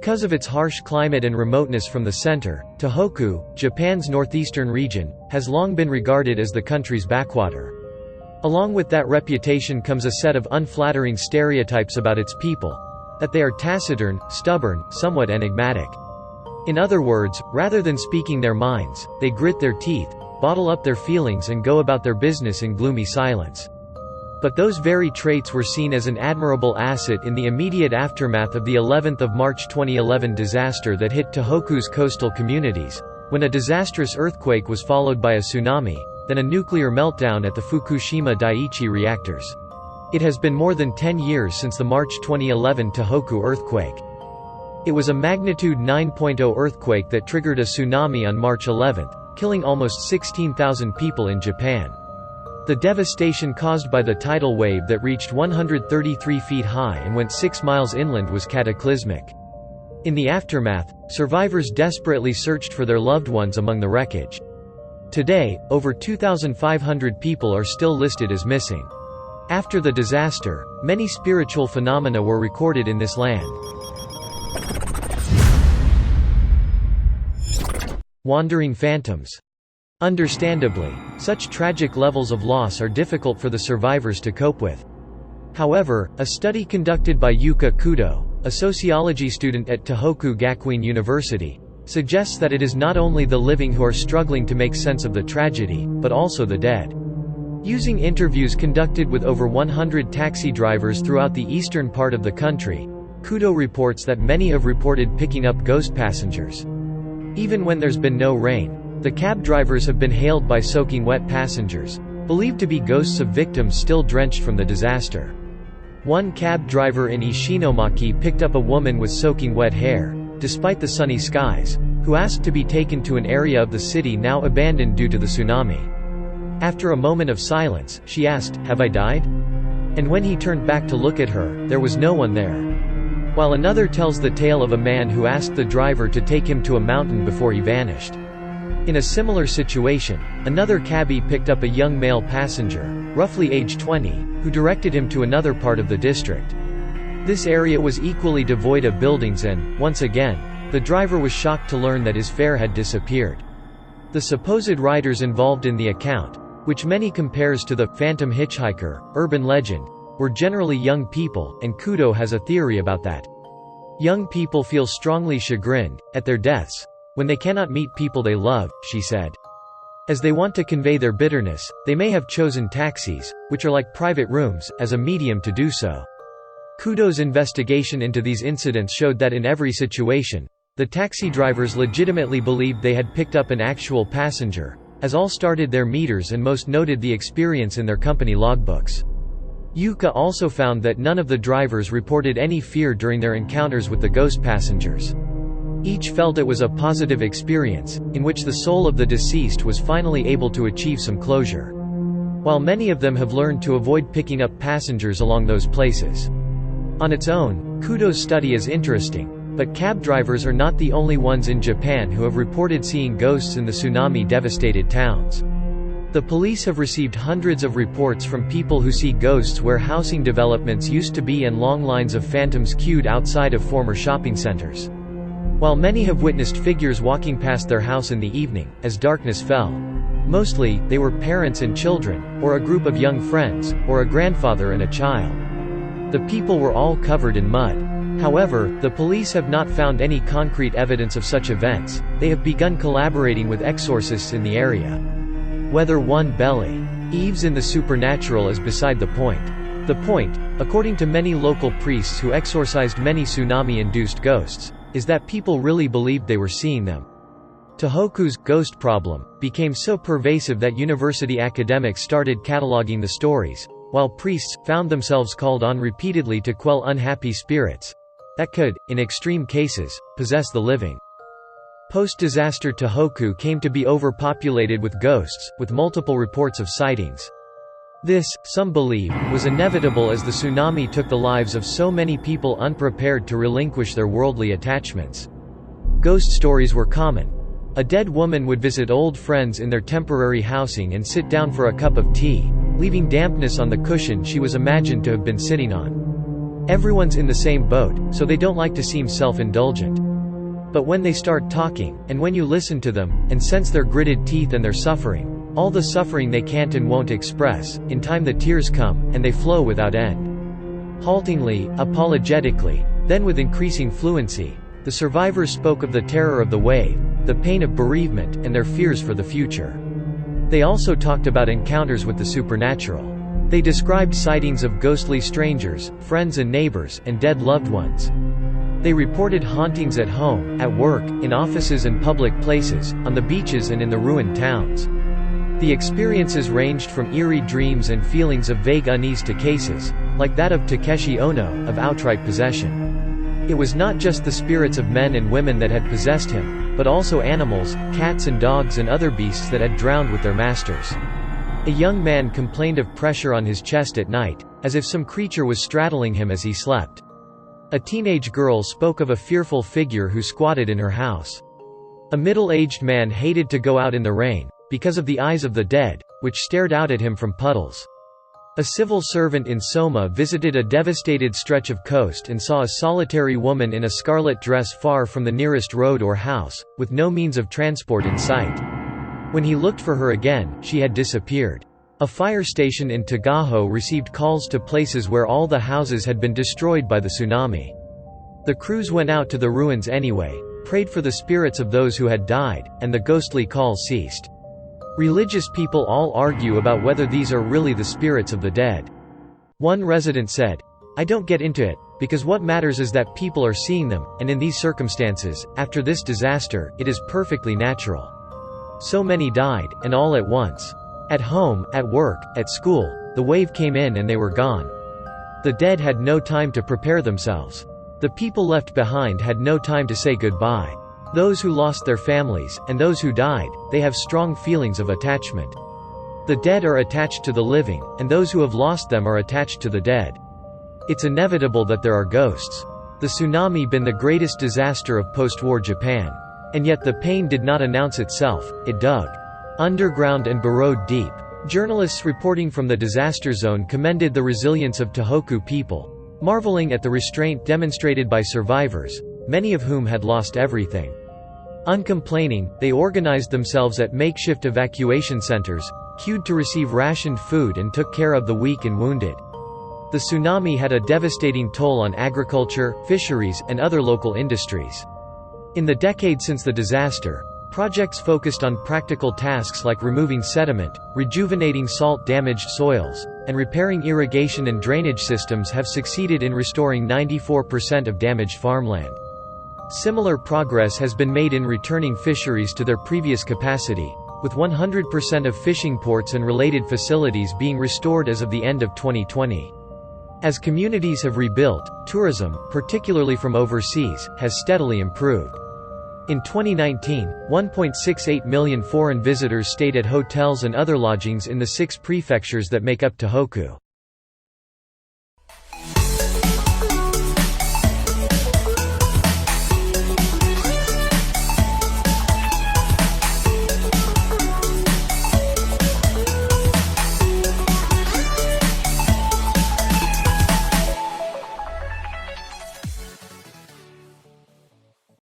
Because of its harsh climate and remoteness from the center, Tohoku, Japan's northeastern region, has long been regarded as the country's backwater. Along with that reputation comes a set of unflattering stereotypes about its people: that they are taciturn, stubborn, somewhat enigmatic. In other words, rather than speaking their minds, they grit their teeth, bottle up their feelings and go about their business in gloomy silence. But those very traits were seen as an admirable asset in the immediate aftermath of the 11th of March 2011 disaster that hit Tohoku's coastal communities, when a disastrous earthquake was followed by a tsunami, then a nuclear meltdown at the Fukushima Daiichi reactors. It has been more than 10 years since the March 2011 Tohoku earthquake. It was a magnitude 9.0 earthquake that triggered a tsunami on March 11, killing almost 16,000 people in Japan. The devastation caused by the tidal wave that reached 133 feet high and went 6 miles inland was cataclysmic. In the aftermath, survivors desperately searched for their loved ones among the wreckage. Today, over 2,500 people are still listed as missing. After the disaster, many spiritual phenomena were recorded in this land. Wandering phantoms. Understandably, such tragic levels of loss are difficult for the survivors to cope with. However, a study conducted by Yuka Kudo, a sociology student at Tohoku Gakuin University, suggests that it is not only the living who are struggling to make sense of the tragedy, but also the dead. Using interviews conducted with over 100 taxi drivers throughout the eastern part of the country, Kudo reports that many have reported picking up ghost passengers. Even when there's been no rain, the cab drivers have been hailed by soaking wet passengers, believed to be ghosts of victims still drenched from the disaster. One cab driver in Ishinomaki picked up a woman with soaking wet hair, despite the sunny skies, who asked to be taken to an area of the city now abandoned due to the tsunami. After a moment of silence, she asked, "Have I died?" And when he turned back to look at her, there was no one there. While another tells the tale of a man who asked the driver to take him to a mountain before he vanished. In a similar situation, another cabbie picked up a young male passenger, roughly age 20, who directed him to another part of the district. This area was equally devoid of buildings and, once again, the driver was shocked to learn that his fare had disappeared. The supposed riders involved in the account, which many compares to the "phantom hitchhiker" urban legend, were generally young people, and Kudo has a theory about that. Young people feel strongly chagrined, at their deaths, when they cannot meet people they love, she said. As they want to convey their bitterness, they may have chosen taxis, which are like private rooms, as a medium to do so. Kudo's investigation into these incidents showed that in every situation, the taxi drivers legitimately believed they had picked up an actual passenger, as all started their meters and most noted the experience in their company logbooks. Yuka also found that none of the drivers reported any fear during their encounters with the ghost passengers. Each felt it was a positive experience, in which the soul of the deceased was finally able to achieve some closure. While many of them have learned to avoid picking up passengers along those places. On its own, Kudo's study is interesting, but cab drivers are not the only ones in Japan who have reported seeing ghosts in the tsunami-devastated towns. The police have received hundreds of reports from people who see ghosts where housing developments used to be and long lines of phantoms queued outside of former shopping centers. While many have witnessed figures walking past their house in the evening, as darkness fell. Mostly, they were parents and children, or a group of young friends, or a grandfather and a child. The people were all covered in mud. However, the police have not found any concrete evidence of such events. They have begun collaborating with exorcists in the area. Whether one believes in the supernatural is beside the point. The point, according to many local priests who exorcised many tsunami-induced ghosts, is that people really believed they were seeing them. Tohoku's ghost problem became so pervasive that university academics started cataloging the stories, while priests found themselves called on repeatedly to quell unhappy spirits that could, in extreme cases, possess the living. Post-disaster Tohoku came to be overpopulated with ghosts, with multiple reports of sightings. This, some believe, was inevitable as the tsunami took the lives of so many people unprepared to relinquish their worldly attachments. Ghost stories were common. A dead woman would visit old friends in their temporary housing and sit down for a cup of tea, leaving dampness on the cushion she was imagined to have been sitting on. Everyone's in the same boat, so they don't like to seem self-indulgent. But when they start talking, and when you listen to them, and sense their gritted teeth and their suffering, all the suffering they can't and won't express, in time the tears come, and they flow without end. Haltingly, apologetically, then with increasing fluency, the survivors spoke of the terror of the wave, the pain of bereavement, and their fears for the future. They also talked about encounters with the supernatural. They described sightings of ghostly strangers, friends and neighbors, and dead loved ones. They reported hauntings at home, at work, in offices and public places, on the beaches and in the ruined towns. The experiences ranged from eerie dreams and feelings of vague unease to cases, like that of Takeshi Ono, of outright possession. It was not just the spirits of men and women that had possessed him, but also animals, cats and dogs and other beasts that had drowned with their masters. A young man complained of pressure on his chest at night, as if some creature was straddling him as he slept. A teenage girl spoke of a fearful figure who squatted in her house. A middle-aged man hated to go out in the rain, because of the eyes of the dead, which stared out at him from puddles. A civil servant in Soma visited a devastated stretch of coast and saw a solitary woman in a scarlet dress far from the nearest road or house, with no means of transport in sight. When he looked for her again, she had disappeared. A fire station in Tagaho received calls to places where all the houses had been destroyed by the tsunami. The crews went out to the ruins anyway, prayed for the spirits of those who had died, and the ghostly calls ceased. Religious people all argue about whether these are really the spirits of the dead. One resident said, "I don't get into it, because what matters is that people are seeing them, and in these circumstances, after this disaster, it is perfectly natural. So many died, and all at once. At home, at work, at school, the wave came in and they were gone. The dead had no time to prepare themselves. The people left behind had no time to say goodbye. Those who lost their families, and those who died, they have strong feelings of attachment. The dead are attached to the living, and those who have lost them are attached to the dead. It's inevitable that there are ghosts. The tsunami been the greatest disaster of post-war Japan. And yet the pain did not announce itself, it dug underground and burrowed deep. Journalists reporting from the disaster zone commended the resilience of Tohoku people, marveling at the restraint demonstrated by survivors, many of whom had lost everything. Uncomplaining, they organized themselves at makeshift evacuation centers, queued to receive rationed food and took care of the weak and wounded. The tsunami had a devastating toll on agriculture, fisheries, and other local industries. In the decade since the disaster, projects focused on practical tasks like removing sediment, rejuvenating salt-damaged soils, and repairing irrigation and drainage systems have succeeded in restoring 94% of damaged farmland. Similar progress has been made in returning fisheries to their previous capacity, with 100% of fishing ports and related facilities being restored as of the end of 2020. As communities have rebuilt, tourism, particularly from overseas, has steadily improved. In 2019, 1.68 million foreign visitors stayed at hotels and other lodgings in the 6 prefectures that make up Tohoku.